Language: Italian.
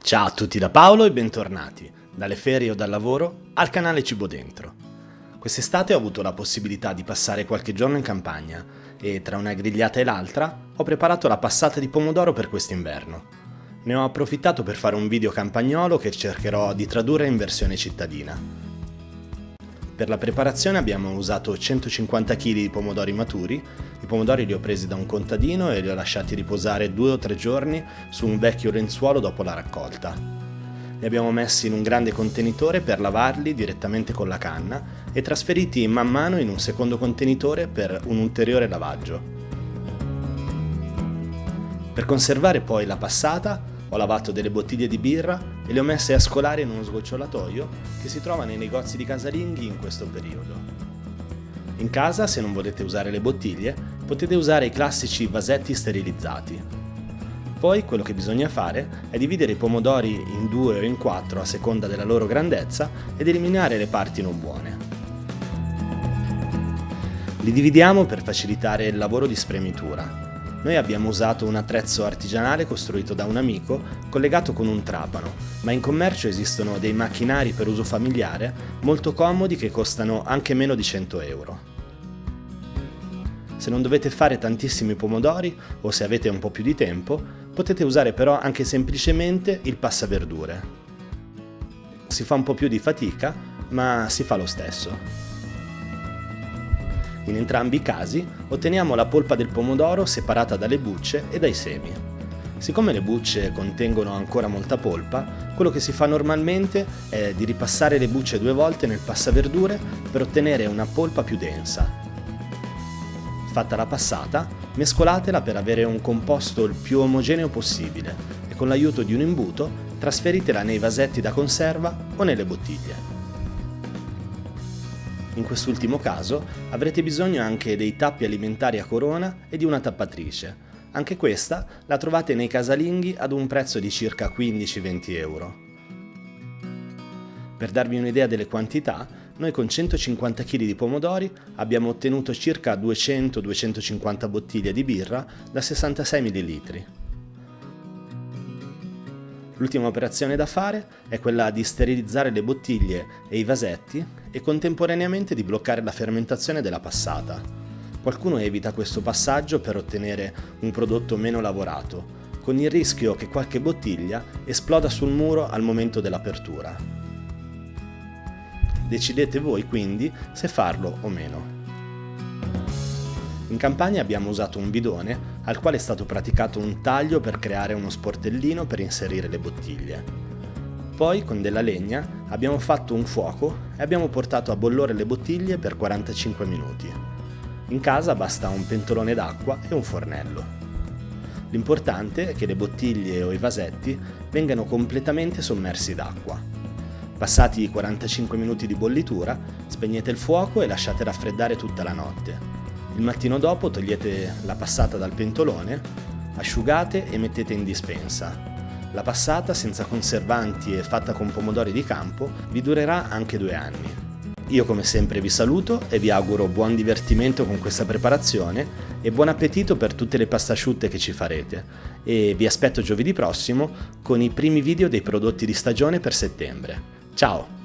Ciao a tutti da Paolo e bentornati, dalle ferie o dal lavoro al canale Cibo Dentro. Quest'estate ho avuto la possibilità di passare qualche giorno in campagna e tra una grigliata e l'altra ho preparato la passata di pomodoro per quest'inverno. Ne ho approfittato per fare un video campagnolo che cercherò di tradurre in versione cittadina. Per la preparazione abbiamo usato 150 kg di pomodori maturi. I pomodori li ho presi da un contadino e li ho lasciati riposare 2 o 3 giorni su un vecchio lenzuolo dopo la raccolta. Li abbiamo messi in un grande contenitore per lavarli direttamente con la canna e trasferiti man mano in un secondo contenitore per un ulteriore lavaggio. Per conservare poi la passata ho lavato delle bottiglie di birra e le ho messe a scolare in uno sgocciolatoio che si trova nei negozi di casalinghi in questo periodo. In casa, se non volete usare le bottiglie, potete usare i classici vasetti sterilizzati. Poi quello che bisogna fare è dividere i pomodori in 2 o in 4 a seconda della loro grandezza ed eliminare le parti non buone. Li dividiamo per facilitare il lavoro di spremitura. Noi abbiamo usato un attrezzo artigianale costruito da un amico collegato con un trapano, ma in commercio esistono dei macchinari per uso familiare molto comodi che costano anche meno di 100 euro. Se non dovete fare tantissimi pomodori o se avete un po' più di tempo, potete usare però anche semplicemente il passaverdure. Si fa un po' più di fatica, ma si fa lo stesso. In entrambi i casi otteniamo la polpa del pomodoro separata dalle bucce e dai semi. Siccome le bucce contengono ancora molta polpa, quello che si fa normalmente è di ripassare le bucce 2 volte nel passaverdure per ottenere una polpa più densa. Fatta la passata, mescolatela per avere un composto il più omogeneo possibile e con l'aiuto di un imbuto trasferitela nei vasetti da conserva o nelle bottiglie. In quest'ultimo caso avrete bisogno anche dei tappi alimentari a corona e di una tappatrice. Anche questa la trovate nei casalinghi ad un prezzo di circa 15-20 euro. Per darvi un'idea delle quantità, noi con 150 kg di pomodori abbiamo ottenuto circa 200-250 bottiglie di birra da 66 ml. L'ultima operazione da fare è quella di sterilizzare le bottiglie e i vasetti e contemporaneamente di bloccare la fermentazione della passata. Qualcuno evita questo passaggio per ottenere un prodotto meno lavorato, con il rischio che qualche bottiglia esploda sul muro al momento dell'apertura. Decidete voi quindi se farlo o meno. In campagna abbiamo usato un bidone al quale è stato praticato un taglio per creare uno sportellino per inserire le bottiglie. Poi con della legna abbiamo fatto un fuoco e abbiamo portato a bollore le bottiglie per 45 minuti. In casa basta un pentolone d'acqua e un fornello. L'importante è che le bottiglie o i vasetti vengano completamente sommersi d'acqua. Passati i 45 minuti di bollitura, spegnete il fuoco e lasciate raffreddare tutta la notte. Il mattino dopo togliete la passata dal pentolone, asciugate e mettete in dispensa. La passata senza conservanti e fatta con pomodori di campo vi durerà anche 2 anni. Io come sempre vi saluto e vi auguro buon divertimento con questa preparazione e buon appetito per tutte le pasta asciutte che ci farete e vi aspetto giovedì prossimo con i primi video dei prodotti di stagione per settembre. Ciao!